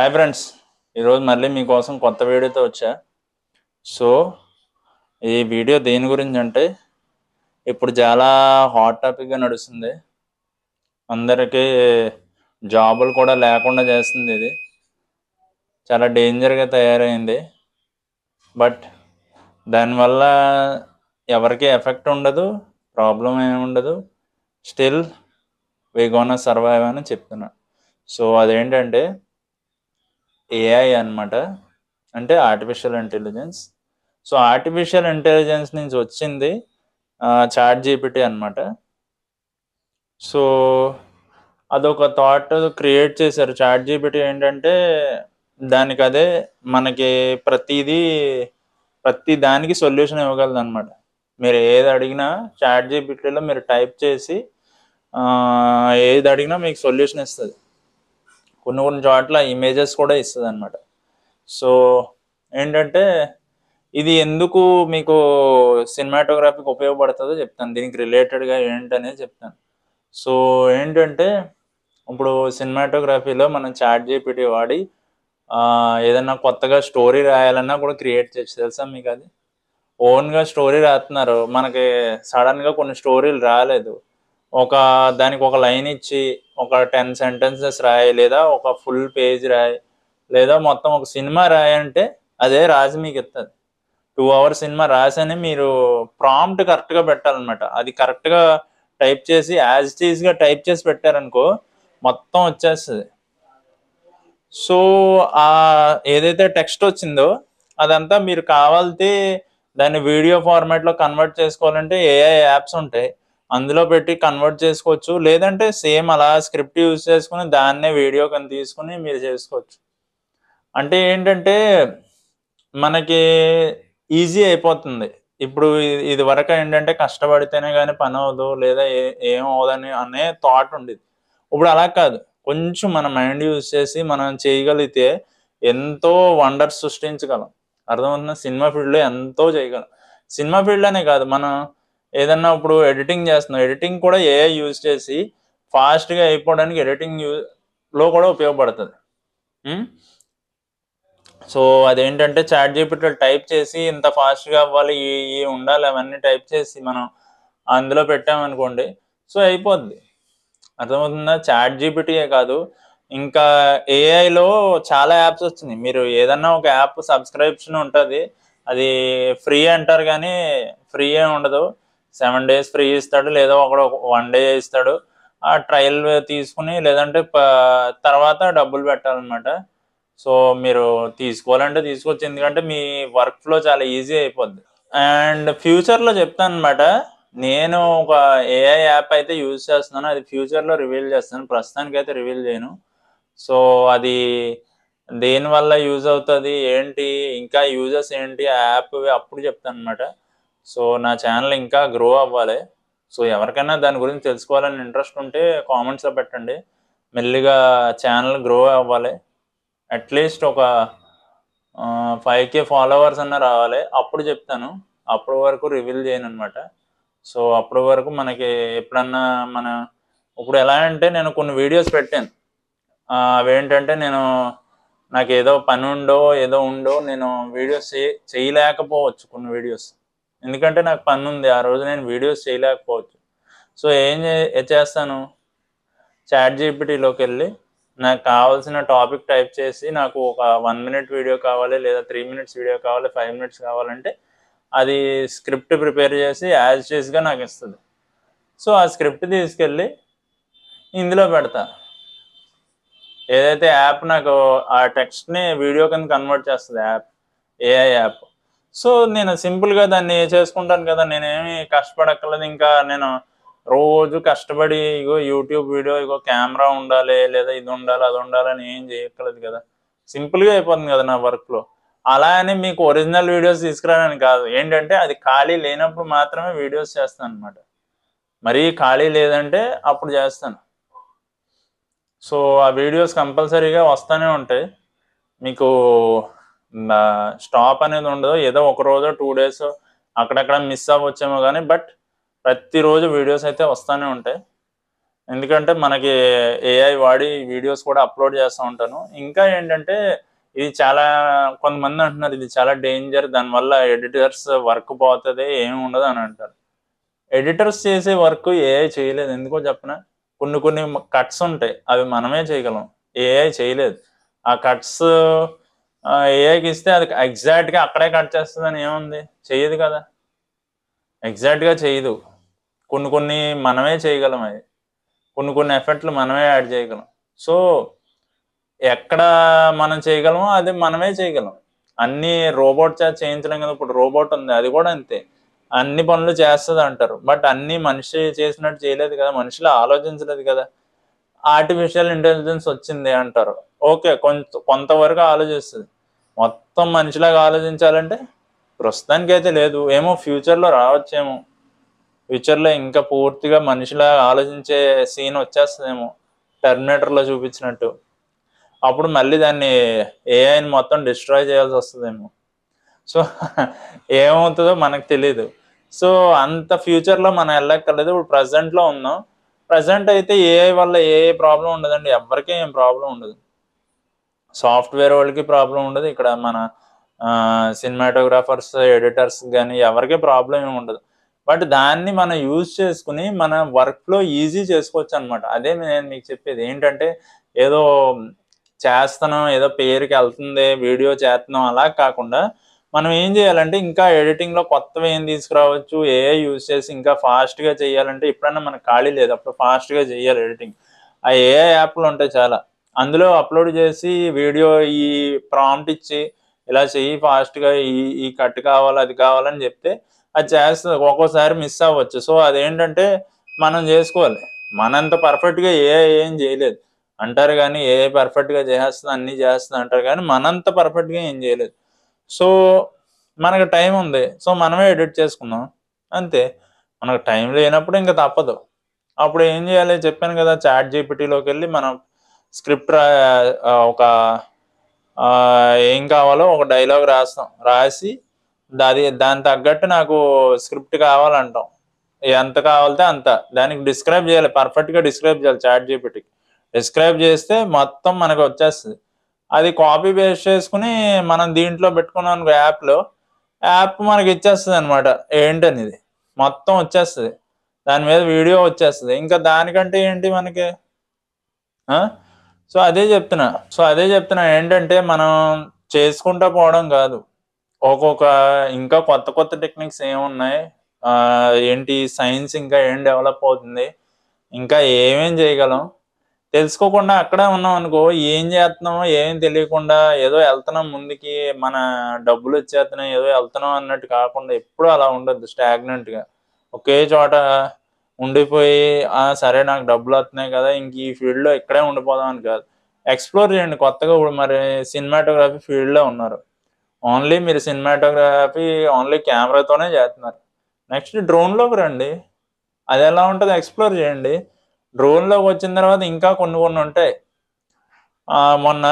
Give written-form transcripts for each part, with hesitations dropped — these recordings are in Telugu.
హాయ్ ఫ్రెండ్స్, ఈరోజు మళ్ళీ మీకోసం కొత్త వీడియోతో వచ్చా. సో ఈ వీడియో దేని గురించి అంటే, ఇప్పుడు చాలా హాట్ టాపిక్గా నడుస్తుంది. అందరికీ జాబులు కూడా లేకుండా చేస్తుంది. ఇది చాలా డేంజర్గా తయారైంది. బట్ దానివల్ల ఎవరికి ఎఫెక్ట్ ఉండదు, ప్రాబ్లం ఏమి ఉండదు. స్టిల్ వీ గోనా సర్వైవ్ అని చెప్తున్నా. సో అదేంటంటే ఏఐ అన్నమాట, అంటే artificial intelligence. So artificial intelligence నుంచి వచ్చింది చాట్ జీపీటీ అన్నమాట. సో అదొక థాట్ క్రియేట్ చేశారు. చాట్ జీపీటీ ఏంటంటే దానికి అదే మనకి ప్రతి దానికి సొల్యూషన్ ఇవ్వగలదు అనమాట. మీరు ఏది అడిగినా చాట్ జీపీటీలో మీరు టైప్ చేసి ఏది అడిగినా మీకు సొల్యూషన్ ఇస్తుంది. కొన్ని చోట్ల ఇమేజెస్ కూడా ఇస్తుంది అనమాట. సో ఏంటంటే ఇది ఎందుకు మీకు సినిమాటోగ్రఫీకి ఉపయోగపడుతుందో చెప్తాను, దీనికి రిలేటెడ్గా ఏంటనేది చెప్తాను. సో ఏంటంటే ఇప్పుడు సినిమాటోగ్రఫీలో మనం చాట్ జీపీటీ వాడి ఏదన్నా కొత్తగా స్టోరీ రాయాలన్నా కూడా క్రియేట్ చేయొచ్చు. తెలుసా మీకు? అది ఓన్గా స్టోరీ రాస్తున్నారు, మనకి సడన్గా కొన్ని స్టోరీలు రాలేదు, దానికి ఒక లైన్ ఇచ్చి ఒక 10 సెంటెన్సెస్ రాయి, లేదా ఒక ఫుల్ పేజ్ రాయి, లేదా మొత్తం ఒక సినిమా రాయి అంటే అదే రాసి మీకు ఇస్తుంది. 2 hours సినిమా రాసని మీరు ప్రాంప్ట్ కరెక్ట్గా పెట్టాలన్నమాట. అది కరెక్ట్గా టైప్ చేసి యాజ్ ఇట్ ఈస్గా టైప్ చేసి పెట్టారనుకో మొత్తం వచ్చేస్తుంది. సో ఏదైతే టెక్స్ట్ వచ్చిందో అదంతా మీరు కావాలితే దాన్ని వీడియో ఫార్మాట్లో కన్వర్ట్ చేసుకోవాలంటే ఏఐ యాప్స్ ఉంటాయి, అందులో పెట్టి కన్వర్ట్ చేసుకోవచ్చు. లేదంటే సేమ్ అలా స్క్రిప్ట్ యూజ్ చేసుకుని దాన్నే వీడియో కింద తీసుకుని మీరు చేసుకోవచ్చు. అంటే ఏంటంటే మనకి ఈజీ అయిపోతుంది. ఇప్పుడు ఇది వరకు ఏంటంటే కష్టపడితేనే కానీ పని అవ్వదు, లేదా ఏం అవ్వదని అనే థాట్ ఉండేది. ఇప్పుడు అలా కాదు, కొంచెం మన మైండ్ యూజ్ చేసి మనం చేయగలిగితే ఎంతో వండర్స్ సృష్టించగలం. అర్థమవుతుందా? సినిమా ఫీల్డ్లో ఎంతో చేయగలం. సినిమా ఫీల్డ్లోనే కాదు, మనం ఏదన్నా ఇప్పుడు ఎడిటింగ్ చేస్తున్నాం, ఎడిటింగ్ కూడా ఏఐ యూజ్ చేసి ఫాస్ట్గా అయిపోవడానికి ఎడిటింగ్లో కూడా ఉపయోగపడుతుంది. సో అదేంటంటే చాట్ జీపీటీలో టైప్ చేసి ఇంత ఫాస్ట్గా అవ్వాలి, ఈ ఉండాలి, అవన్నీ టైప్ చేసి మనం అందులో పెట్టామనుకోండి, సో అయిపోద్ది. అర్థమవుతుందా? చాట్ జీపీటీయే కాదు, ఇంకా ఏఐలో చాలా యాప్స్ వచ్చినాయి. మీరు ఏదన్నా ఒక యాప్ సబ్స్క్రిప్షన్ ఉంటుంది, అది ఫ్రీ అంటారు కానీ ఫ్రీ ఏమి ఉండదు. 7 days ఫ్రీ ఇస్తాడు, లేదా 1 day ఇస్తాడు. ఆ ట్రయల్ తీసుకుని లేదంటే తర్వాత డబ్బులు పెట్టాలన్నమాట. సో మీరు తీసుకోవాలంటే తీసుకోవచ్చు, ఎందుకంటే మీ వర్క్ ఫ్లో చాలా ఈజీ అయిపోద్ది. అండ్ ఫ్యూచర్లో చెప్తాను అనమాట, నేను ఒక ఏఐ యాప్ అయితే యూజ్ చేస్తున్నాను, అది ఫ్యూచర్లో రివీల్ చేస్తాను, ప్రస్తుతానికి అయితే రివీల్ చేయను. సో అది దేనివల్ల యూజ్ అవుతుంది ఏంటి, ఇంకా యూజెస్ ఏంటి ఆ యాప్ అప్పుడు చెప్తాను అనమాట. సో నా ఛానల్ ఇంకా గ్రో అవ్వాలి. సో ఎవరికైనా దాని గురించి తెలుసుకోవాలని ఇంట్రెస్ట్ ఉంటే కామెంట్స్లో పెట్టండి. మెల్లిగా ఛానల్ గ్రో అవ్వాలి. అట్లీస్ట్ ఒక 5K ఫాలోవర్స్ అన్న రావాలి, అప్పుడు చెప్తాను. అప్పటి వరకు రివీల్ చేయను అనమాట. సో అప్పటి వరకు మనకి ఎప్పుడన్నా ఇప్పుడు ఎలా అంటే నేను కొన్ని వీడియోస్ పెట్టాను, అవేంటంటే నాకు ఏదో పని ఏదో ఉండో నేను వీడియోస్ చేయలేకపోవచ్చు కొన్ని వీడియోస్, ఎందుకంటే నాకు పని ఉంది, ఆ రోజు నేను వీడియోస్ చేయలేకపోవచ్చు. సో ఏం చేస్తాను, చాట్ జీపీటీలోకి వెళ్ళి నాకు కావాల్సిన టాపిక్ టైప్ చేసి నాకు ఒక 1 minute వీడియో కావాలి, లేదా 3 minutes వీడియో కావాలి, 5 minutes కావాలంటే అది స్క్రిప్ట్ ప్రిపేర్ చేసి యాజ్ చేసిగా నాకు ఇస్తుంది. సో ఆ స్క్రిప్ట్ తీసుకెళ్ళి ఇందులో పెడతా. ఏదైతే యాప్ నాకు ఆ టెక్స్ట్ని వీడియో కింద కన్వర్ట్ చేస్తుంది యాప్, ఏఐ యాప్. సో నేను సింపుల్గా దాన్ని చేసుకుంటాను కదా, నేనేమి కష్టపడక్కర్లేదు. ఇంకా నేను రోజు కష్టపడి ఇగో యూట్యూబ్ వీడియో, ఇగో కెమెరా ఉండాలి, లేదా ఇది ఉండాలి అది ఉండాలి అని ఏం చేయక్కర్లేదు కదా, సింపుల్గా అయిపోతుంది కదా నా వర్క్లో. అలా అని మీకు ఒరిజినల్ వీడియోస్ తీసుకురానని కాదు, ఏంటంటే అది ఖాళీ లేనప్పుడు మాత్రమే వీడియోస్ చేస్తాను అనమాట. మరీ ఖాళీ లేదంటే అప్పుడు చేస్తాను. సో ఆ వీడియోస్ కంపల్సరీగా వస్తూనే ఉంటాయి, మీకు స్టాప్ అనేది ఉండదు. ఏదో ఒక రోజు 2 days అక్కడక్కడ మిస్ అవ్వచ్చేమో కానీ, బట్ ప్రతిరోజు వీడియోస్ అయితే వస్తూనే ఉంటాయి. ఎందుకంటే మనకి ఏఐ వాడి వీడియోస్ కూడా అప్లోడ్ చేస్తూ ఉంటాను. ఇంకా ఏంటంటే ఇది చాలా కొంతమంది అంటున్నారు ఇది చాలా డేంజర్, దానివల్ల ఎడిటర్స్ వర్క్ పోతుంది, ఏమి ఉండదు అని అంటారు. ఎడిటర్స్ చేసే వర్క్ ఏఐ చేయలేదు. ఎందుకో చెప్పనా? కొన్ని కట్స్ ఉంటాయి, అవి మనమే చేయగలం, ఏఐ చేయలేదు. ఆ కట్స్ ఏఐకి ఇస్తే అది ఎగ్జాక్ట్గా అక్కడే కట్ చేస్తుందని ఏముంది? చేయదు కదా, ఎగ్జాక్ట్గా చేయదు. కొన్ని మనమే చేయగలం, అది కొన్ని ఎఫెక్ట్లు మనమే యాడ్ చేయగలం. సో ఎక్కడ మనం చేయగలమో అది మనమే చేయగలం. అన్ని రోబోట్ చేత చేయించడం కదా. ఇప్పుడు రోబోట్ ఉంది, అది కూడా అంతే, అన్ని పనులు చేస్తుంది అంటారు, బట్ అన్ని మనిషి చేసినట్టు చేయలేదు కదా, మనుషులు ఆలోచించలేదు కదా. ఆర్టిఫిషియల్ ఇంటెలిజెన్స్ వచ్చింది అంటారు, ఓకే, కొంతవరకు ఆలోచిస్తుంది. మొత్తం మనిషిలాగా ఆలోచించాలంటే ప్రస్తుతానికి అయితే లేదు, ఏమో ఫ్యూచర్లో రావచ్చేమో. ఫ్యూచర్లో ఇంకా పూర్తిగా మనిషిలాగా ఆలోచించే సీన్ వచ్చేస్తుందేమో, టెర్మినేటర్లో చూపించినట్టు. అప్పుడు మళ్ళీ దాన్ని ఏఐని మొత్తం డిస్ట్రాయ్ చేయాల్సి వస్తుందేమో. సో ఏమవుతుందో మనకు తెలీదు. సో అంత ఫ్యూచర్లో మనం వెళ్ళక్కర్లేదు, ఇప్పుడు ప్రజెంట్లో ఉన్నాం. ప్రజెంట్ అయితే ఏఐ వల్ల ఏ ప్రాబ్లం ఉండదండి, ఎవరికీ ఏం ప్రాబ్లం ఉండదు. సాఫ్ట్వేర్ వాళ్ళకి ప్రాబ్లం ఉండదు, ఇక్కడ మన సినిమాటోగ్రాఫర్స్, ఎడిటర్స్ కానీ ఎవరికీ ప్రాబ్లం ఏమి ఉండదు. బట్ దాన్ని మనం యూజ్ చేసుకుని మన వర్క్లో ఈజీ చేసుకోవచ్చు అనమాట. అదే నేను మీకు చెప్పేది ఏంటంటే, ఏదో చేస్తున్నాం, ఏదో పేరుకి వెళ్తుంది, వీడియో చేస్తున్నాం అలా కాకుండా మనం ఏం చేయాలంటే ఇంకా ఎడిటింగ్లో కొత్తవి ఏం తీసుకురావచ్చు, ఏఐ యూజ్ చేసి ఇంకా ఫాస్ట్గా చేయాలంటే, ఎప్పుడన్నా మనకు ఖాళీ లేదు అప్పుడు ఫాస్ట్గా చేయాలి ఎడిటింగ్, ఆ ఏఐ యాప్లు ఉంటాయి చాలా, అందులో అప్లోడ్ చేసి వీడియో ఈ ప్రాంప్ట్ ఇచ్చి ఇలా చెయ్యి ఫాస్ట్గా, ఈ కట్ కావాలి అది కావాలని చెప్తే అది చేస్తుంది. ఒక్కోసారి మిస్ అవ్వచ్చు. సో అదేంటంటే మనం చేసుకోవాలి. మనంత పర్ఫెక్ట్గా ఏఐ ఏం చేయలేదు అంటారు కానీ, ఏఐ పర్ఫెక్ట్గా చేసేస్తుంది, అన్నీ చేస్తుంది అంటారు కానీ మనంత పర్ఫెక్ట్గా ఏం చేయలేదు. సో మనకు టైం ఉంది, సో మనమే ఎడిట్ చేసుకుందాం అంతే. మనకు టైం లేనప్పుడు ఇంకా తప్పదు. అప్పుడు ఏం చేయాలి చెప్పాను కదా, చాట్ జీపీటీలోకి వెళ్ళి మనం స్క్రిప్ట్ ఒక ఏం కావాలో ఒక డైలాగ్ రాస్తాం, రాసి దాని తగ్గట్టు నాకు స్క్రిప్ట్ కావాలంటాం, ఎంత కావాలితే అంత దానికి డిస్క్రైబ్ చేయాలి, పర్ఫెక్ట్గా డిస్క్రైబ్ చేయాలి చాట్ జీపీటీకి. డిస్క్రైబ్ చేస్తే మొత్తం మనకు వచ్చేస్తుంది. అది కాపీ పేస్ట్ చేసుకుని మనం దీంట్లో పెట్టుకున్నాం యాప్ మనకి ఇచ్చేస్తుంది అనమాట, ఏంటనేది మొత్తం వచ్చేస్తుంది, దాని మీద వీడియో వచ్చేస్తుంది. ఇంకా దానికంటే ఏంటి మనకి. సో అదే చెప్తున్నా ఏంటంటే మనం చేసుకుంటా పోవడం కాదు, ఇంకా కొత్త టెక్నిక్స్ ఏమున్నాయి, ఏంటి సైన్స్ ఇంకా ఏం డెవలప్ అవుతుంది, ఇంకా ఏమేం చేయగలం తెలుసుకోకుండా అక్కడే ఉన్నాం అనుకో, ఏం చేస్తున్నామో ఏం తెలియకుండా ఏదో వెళ్తున్నాం ముందుకి, మన డబ్బులు వచ్చేస్తున్నాయి ఏదో వెళ్తున్నాం అన్నట్టు కాకుండా ఎప్పుడూ అలా ఉండద్దు, స్టాగ్నెంట్గా ఒకే చోట ఉండిపోయి సరే నాకు డబ్బులు వస్తున్నాయి కదా ఇంక ఈ ఫీల్డ్లో ఇక్కడే ఉండిపోదాం అని కాదు, ఎక్స్ప్లోర్ చేయండి కొత్తగా. ఇప్పుడు మరి సినిమాటోగ్రఫీ ఫీల్డ్లో ఉన్నారు, ఓన్లీ మీరు సినిమాటోగ్రఫీ ఓన్లీ కెమెరాతోనే చేస్తున్నారు, నెక్స్ట్ డ్రోన్లోకి రండి, అది ఎలా ఉంటుందో ఎక్స్ప్లోర్ చేయండి. డ్రోన్లోకి వచ్చిన తర్వాత ఇంకా కొన్ని ఉంటాయి. మొన్న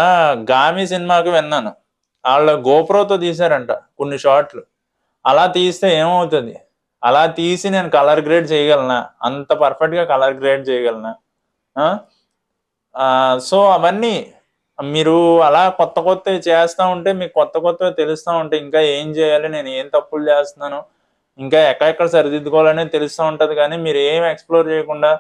గామి సినిమాకి విన్నాను, వాళ్ళు గోప్రోతో తీశారంట కొన్ని షాట్లు. అలా తీస్తే ఏమవుతుంది, అలా తీసి నేను కలర్ గ్రేడ్ చేయగలనా, అంత పర్ఫెక్ట్గా కలర్ గ్రేడ్ చేయగలనా? సో అవన్నీ మీరు అలా కొత్తవి చేస్తూ ఉంటే మీకు కొత్తవి తెలుస్తూ ఉంటే ఇంకా ఏం చేయాలి, నేను ఏం తప్పులు చేస్తున్నాను, ఇంకా ఎక్కడెక్కడ సరిదిద్దుకోవాలనేది తెలుస్తూ ఉంటుంది. కానీ మీరు ఏం ఎక్స్ప్లోర్ చేయకుండా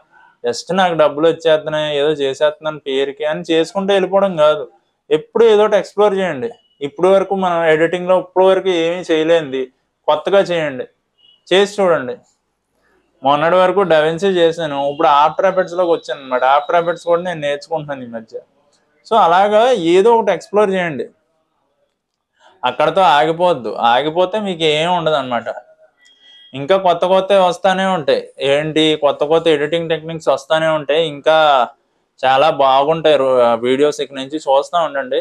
జస్ట్ నాకు డబ్బులు వచ్చేస్తున్నాయి ఏదో చేసేస్తున్నాను పేరుకి అని చేసుకుంటూ వెళ్ళిపోవడం కాదు, ఎప్పుడు ఏదో ఒకటి ఎక్స్ప్లోర్ చేయండి. ఇప్పుడు వరకు మనం ఎడిటింగ్లో ఇప్పుడు వరకు ఏమీ చేయలేంది కొత్తగా చేయండి, చేసి చూడండి. మొన్నటి వరకు డవెన్సీ చేశాను, ఇప్పుడు ఆఫ్టర్ ఎఫెక్ట్స్లోకి వచ్చాను అనమాట. ఆఫ్టర్ ఎఫెక్ట్స్ కూడా నేను నేర్చుకుంటున్నాను ఈ మధ్య. సో అలాగా ఏదో ఒకటి ఎక్స్ప్లోర్ చేయండి, అక్కడతో ఆగిపోవద్దు, ఆగిపోతే మీకు ఏం ఉండదు అనమాట. ఇంకా కొత్తవి వస్తూనే ఉంటాయి, ఏంటి కొత్త ఎడిటింగ్ టెక్నిక్స్ వస్తూనే ఉంటాయి, ఇంకా చాలా బాగుంటాయి వీడియోస్ ఇక్కడ నుంచి చూస్తూ ఉండండి.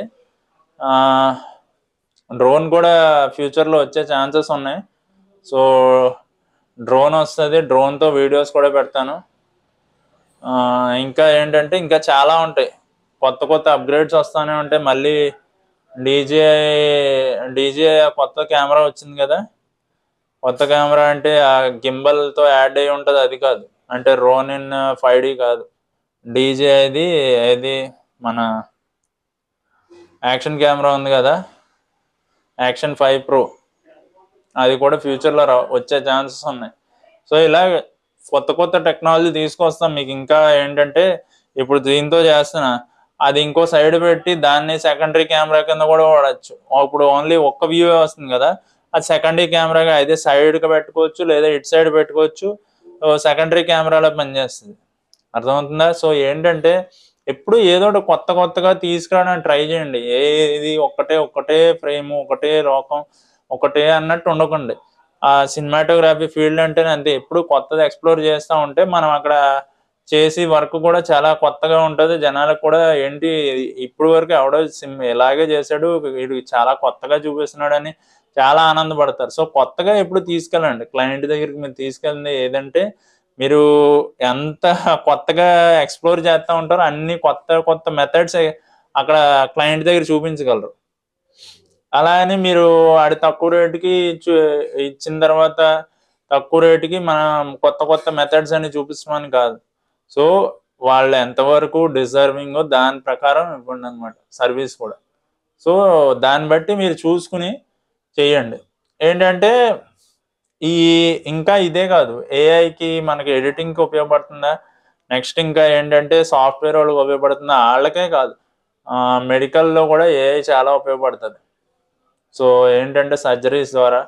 డ్రోన్ కూడా ఫ్యూచర్లో వచ్చే ఛాన్సెస్ ఉన్నాయి. సో డ్రోన్ వస్తుంది, డ్రోన్తో వీడియోస్ కూడా పెడతాను. ఇంకా ఏంటంటే ఇంకా చాలా ఉంటాయి, కొత్త అప్గ్రేడ్స్ వస్తూనే ఉంటాయి. మళ్ళీ డీజే కొత్త కెమెరా వచ్చింది కదా, కొత్త కెమెరా అంటే ఆ గింబల్తో యాడ్ అయి ఉంటుంది, అది కాదు అంటే రోనిన్ 5D కాదు, DJIది ఏది మన యాక్షన్ కెమెరా ఉంది కదా, యాక్షన్ 5 Pro, అది కూడా ఫ్యూచర్లో వచ్చే ఛాన్సెస్ ఉన్నాయి. సో ఇలా కొత్త కొత్త టెక్నాలజీ తీసుకొస్తాం. మీకు ఇంకా ఏంటంటే ఇప్పుడు దీంతో చేస్తున్నా, అది ఇంకో సైడ్ పెట్టి దాన్ని సెకండరీ కెమెరా కింద కూడా వాడచ్చు. ఇప్పుడు ఓన్లీ ఒక్క వ్యూ వస్తుంది కదా, అది సెకండరీ కెమెరాగా అయితే సైడ్కి పెట్టుకోవచ్చు, లేదా ఇటు సైడ్ పెట్టుకోవచ్చు, సెకండరీ కెమెరాలో పనిచేస్తుంది. అర్థమవుతుందా? సో ఏంటంటే ఎప్పుడు ఏదో ఒకటి కొత్త కొత్తగా తీసుకురావడానికి ట్రై చేయండి. ఏది ఒక్కటే ఫ్రేమ్, ఒకటే లోకం, ఒకటే అన్నట్టు ఉండకండి. ఆ సినిమాటోగ్రఫీ ఫీల్డ్ అంటేనే అంతే. ఎప్పుడు కొత్తది ఎక్స్ప్లోర్ చేస్తూ ఉంటే మనం అక్కడ చేసి వర్క్ కూడా చాలా కొత్తగా ఉంటుంది. జనాలకు కూడా ఏంటి ఇప్పుడు వరకు ఎవడో ఇలాగే చేశాడు, వీడు చాలా కొత్తగా చూపిస్తున్నాడని చాలా ఆనందపడతారు. సో కొత్తగా ఎప్పుడు తీసుకెళ్ళండి. క్లయింట్ దగ్గరికి మీరు తీసుకెళ్ళింది ఏదంటే మీరు ఎంత కొత్తగా ఎక్స్ప్లోర్ చేస్తూ ఉంటారో అన్ని కొత్త కొత్త మెథడ్స్ అక్కడ క్లయింట్ దగ్గర చూపించగలరు. అలా అని మీరు ఆడి తక్కువ రేటుకి ఇచ్చిన తర్వాత తక్కువ రేటుకి మనం కొత్త కొత్త మెథడ్స్ అని చూపిస్తామని కాదు. సో వాళ్ళు ఎంతవరకు డిజర్వింగో దాని ప్రకారం ఇవ్వండి అనమాట సర్వీస్ కూడా. సో దాన్ని బట్టి మీరు చూసుకుని చేయండి. ఏంటంటే ఇంకా ఇదే కాదు, ఏఐకి మనకి ఎడిటింగ్కి ఉపయోగపడుతుందా, నెక్స్ట్ ఇంకా ఏంటంటే సాఫ్ట్వేర్ వాళ్ళకి ఉపయోగపడుతుందా, వాళ్ళకే కాదు మెడికల్లో కూడా ఏఐ చాలా ఉపయోగపడుతుంది. సో ఏంటంటే సర్జరీస్ ద్వారా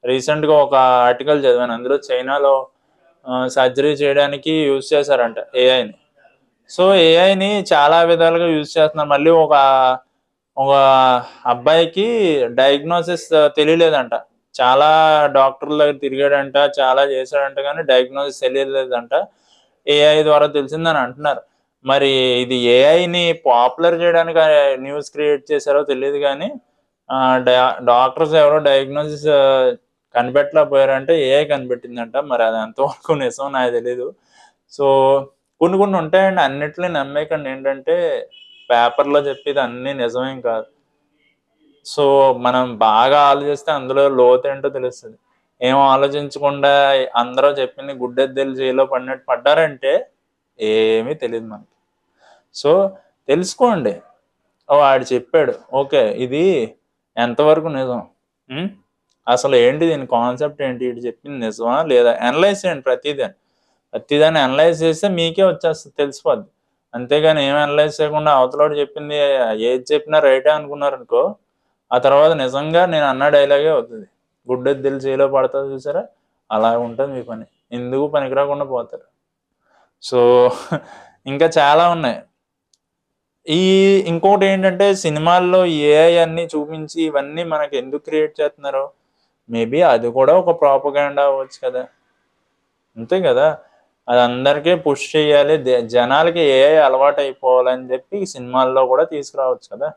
రీసెంట్గా ఒక ఆర్టికల్ చదివాను, అందులో చైనాలో సర్జరీ చేయడానికి యూజ్ చేశారంట ఏఐని. సో ఏఐని చాలా విధాలుగా యూజ్ చేస్తున్నారు. మళ్ళీ ఒక అబ్బాయికి డయాగ్నోసిస్ తెలియలేదంట, చాలా డాక్టర్ల దగ్గర తిరిగాడంట, చాలా చేశాడంట, కానీ డయాగ్నోసిస్ తెలియలేదంట, ఏఐ ద్వారా తెలిసిందని అంటున్నారు. మరి ఇది ఏఐని పాపులర్ చేయడానికి న్యూస్ క్రియేట్ చేశారో తెలియదు, కానీ డాక్టర్స్ ఎవరో డయాగ్నోసిస్ కనిపెట్టలేకపోయారంటే ఏఐ కనిపెట్టిందంట. మరి అది ఎంతవరకు నిజం నాకు తెలీదు. సో కొన్ని కొన్ని ఉంటాయండి, అన్నిటిని నమ్మేకండి. ఏంటంటే పేపర్లో చెప్పేది అన్నీ నిజమేం కాదు. సో మనం బాగా ఆలోచిస్తే అందులో లోతు ఏంటో తెలుస్తుంది. ఏం ఆలోచించకుండా అందరూ చెప్పింది గుడ్డెద్దెలు చేలో పడినట్టు పడ్డారంటే ఏమీ తెలియదు మనకి. సో తెలుసుకోండి, వాడు చెప్పాడు, ఓకే ఇది ఎంతవరకు నిజం, అసలు ఏంటి దీని కాన్సెప్ట్ ఏంటి, ఇటు చెప్పింది నిజమా లేదా అనలైజ్ చేయండి. ప్రతిదాన్ని అనలైజ్ చేస్తే మీకే వచ్చేస్తుంది, తెలిసిపోద్ది. అంతేగాని ఏం అనలైజ్ చేయకుండా అవతలోడు చెప్పింది ఏది చెప్పినా రైటే అనుకున్నారనుకో, ఆ తర్వాత నిజంగా నేను అన్న డైలాగే అవుతుంది, గుడ్డెద్దెలు చేలో పడుతుంది చూసారా, అలా ఉంటుంది మీ పని, ఎందుకు పనికిరాకుండా పోతారు. సో ఇంకా చాలా ఉన్నాయి. ఇంకోటి ఏంటంటే సినిమాల్లో ఏఐ అన్ని చూపించి ఇవన్నీ మనకి ఎందుకు క్రియేట్ చేస్తున్నారు, మేబీ అది కూడా ఒక ప్రాపగాండా అవ్వచ్చు కదా, అంతే కదా. అది అందరికీ పుష్ చేయాలి, జనాలకి ఏఐ అలవాటు అయిపోవాలని చెప్పి సినిమాల్లో కూడా తీసుకురావచ్చు కదా.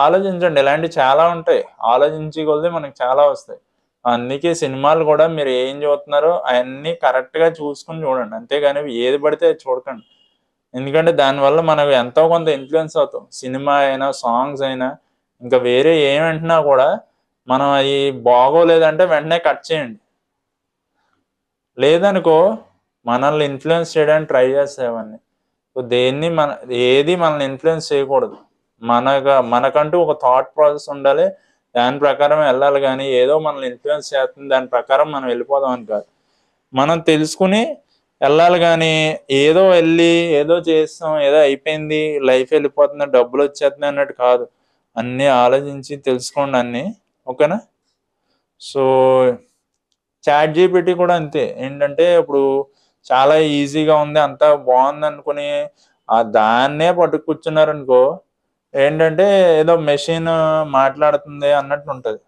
ఆలోచించండి, ఇలాంటివి చాలా ఉంటాయి, ఆలోచించి కొద్దీ మనకి చాలా వస్తాయి. అందుకే సినిమాలు కూడా మీరు ఏం చూస్తున్నారో అవన్నీ కరెక్ట్గా చూసుకుని చూడండి, అంతేగాని ఏది పడితే అది చూడకండి. ఎందుకంటే దానివల్ల మనకు ఎంతో కొంత ఇన్ఫ్లుయెన్స్ అవుతాం. సినిమా అయినా సాంగ్స్ అయినా ఇంకా వేరే ఏమంటున్నా కూడా మనం అవి బాగోలేదంటే వెంటనే కట్ చేయండి. లేదనుకో మనల్ని ఇన్ఫ్లుయెన్స్ చేయడానికి ట్రై చేస్తామని. సో ఏది మనల్ని ఇన్ఫ్లుయెన్స్ చేయకూడదు. మనకంటూ ఒక థాట్ ప్రాసెస్ ఉండాలి, దాని ప్రకారం వెళ్ళాలి. కానీ ఏదో మనల్ని ఇన్ఫ్లుయెన్స్ చేస్తుంది దాని ప్రకారం మనం వెళ్ళిపోదాం అని కాదు, మనం తెలుసుకుని వెళ్ళాలి. కానీ ఏదో వెళ్ళి ఏదో చేస్తాం, ఏదో అయిపోయింది, లైఫ్ వెళ్ళిపోతుంది, డబ్బులు వచ్చేస్తున్నాయి అన్నట్టు కాదు. అన్నీ ఆలోచించి తెలుసుకోండి అన్నీ, ఓకేనా. సో చాట్ జీపీటీ కూడా అంతే. ఏంటంటే ఇప్పుడు చాలా ఈజీగా ఉంది, అంతా బాగుంది అనుకుని దాన్నే పట్టు కూర్చున్నారనుకో, ఏంటంటే ఏదో మెషిన్ మాట్లాడుతుంది అన్నట్టు ఉంటుంది.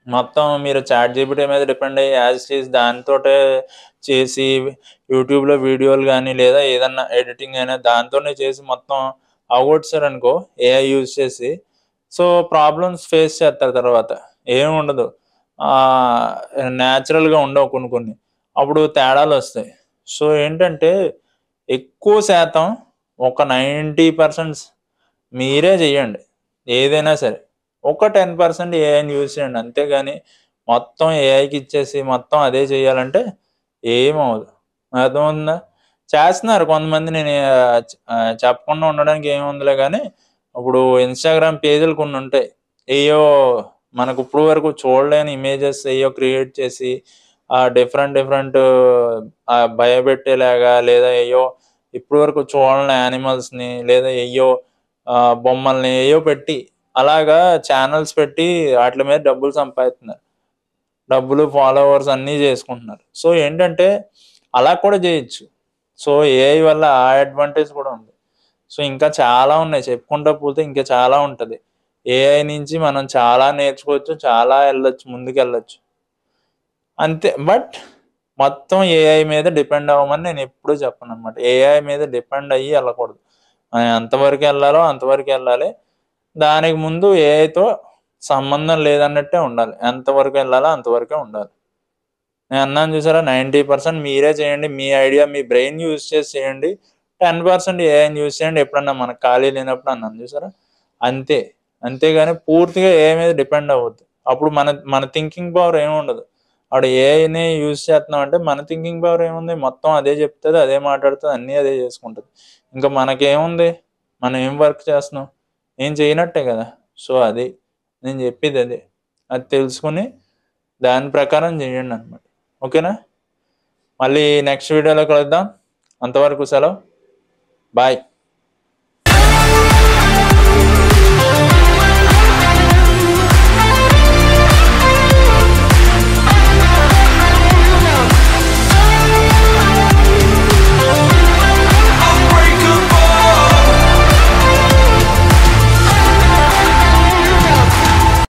మొత్తం మీరు చాట్ జీపీటీ మీద డిపెండ్ అయ్యి యాజ్ చేసి దానితోటే చేసి యూట్యూబ్లో వీడియోలు కానీ లేదా ఏదన్నా ఎడిటింగ్ అయినా దాంతోనే చేసి మొత్తం అవగొట్టారనుకో ఏఐ యూజ్ చేసి, సో ప్రాబ్లమ్స్ ఫేస్ చేస్తారు. తర్వాత ఏమి ఉండదు, న్యాచురల్గా ఉండవు కొన్ని, అప్పుడు తేడాలు వస్తాయి. సో ఏంటంటే ఎక్కువ శాతం ఒక 90% మీరే చెయ్యండి ఏదైనా సరే, ఒక 10% ఏఐని యూజ్ చేయండి, అంతేగాని మొత్తం ఏఐకి ఇచ్చేసి మొత్తం అదే చేయాలంటే ఏమవుదు. అర్థమవుతుందా. చేస్తున్నారు కొంతమంది. నేను చెప్పకుండా ఉండడానికి ఏముందిలే కానీ, ఇప్పుడు ఇన్స్టాగ్రామ్ పేజీలు కొన్ని ఉంటాయి. ఏయో మనకు ఇప్పుడు వరకు చూడలేని ఇమేజెస్ ఏయో క్రియేట్ చేసి డిఫరెంట్ డిఫరెంట్ భయపెట్టేలాగా, లేదా ఏయో ఇప్పుడు వరకు చూడని యానిమల్స్ని, లేదా ఏయో బొమ్మల్ని ఏయో పెట్టి అలాగా ఛానల్స్ పెట్టి వాటి మీద డబ్బులు సంపాదిస్తున్నారు. డబ్బులు, ఫాలోవర్స్ అన్నీ చేసుకుంటున్నారు. సో ఏంటంటే అలా కూడా చేయొచ్చు. సో ఏఐ వల్ల ఆ అడ్వాంటేజ్ కూడా ఉంది. సో ఇంకా చాలా ఉన్నాయి, చెప్పుకుంటా పోతే ఇంకా చాలా ఉంటది. ఏఐ నుంచి మనం చాలా నేర్చుకోవచ్చు, చాలా ముందుకెళ్ళొచ్చు. అంతే. బట్ మొత్తం ఏఐ మీద డిపెండ్ అవ్వమని నేను ఎప్పుడూ చెప్పననమాట. ఏఐ మీద డిపెండ్ అయ్యి వెళ్ళకూడదు. ఎంతవరకు వెళ్ళాలో అంతవరకు వెళ్ళాలి. దానికి ముందు ఏఐతో సంబంధం లేదన్నట్టే ఉండాలి. ఎంతవరకు వెళ్ళాలో అంతవరకే ఉండాలి. నేను అన్నాను చూసారా, 90% మీరే చేయండి. మీ ఐడియా, మీ బ్రెయిన్ యూజ్ చేసి చేయండి. 10% ఏఐని యూజ్ చేయండి ఎప్పుడన్నా మనకు ఖాళీ లేనప్పుడు అన్నాను చూసారా. అంతే. అంతేగాని పూర్తిగా ఏఐ మీద డిపెండ్ అవ్వద్దు. అప్పుడు మన మన థింకింగ్ పవర్ ఏముండదు. ఆవిడ ఏఐని యూజ్ చేస్తున్నాం అంటే మన థింకింగ్ పవర్ ఏముంది? మొత్తం అదే చెప్తది, అదే మాట్లాడుతది, అన్నీ అదే చేసుకుంటది. ఇంకా మనకేముంది? మనం ఏం వర్క్ చేస్తున్నాం? ఏం చేయనట్టే కదా! సో అది. నేను చెప్పేది అదే. అది తెలుసుకొని దాని ప్రకారం చేయండనమాట. ఓకేనా? మళ్ళీ నెక్స్ట్ వీడియోలో కలుద్దాం. అంతవరకు సెలవు. బాయ్.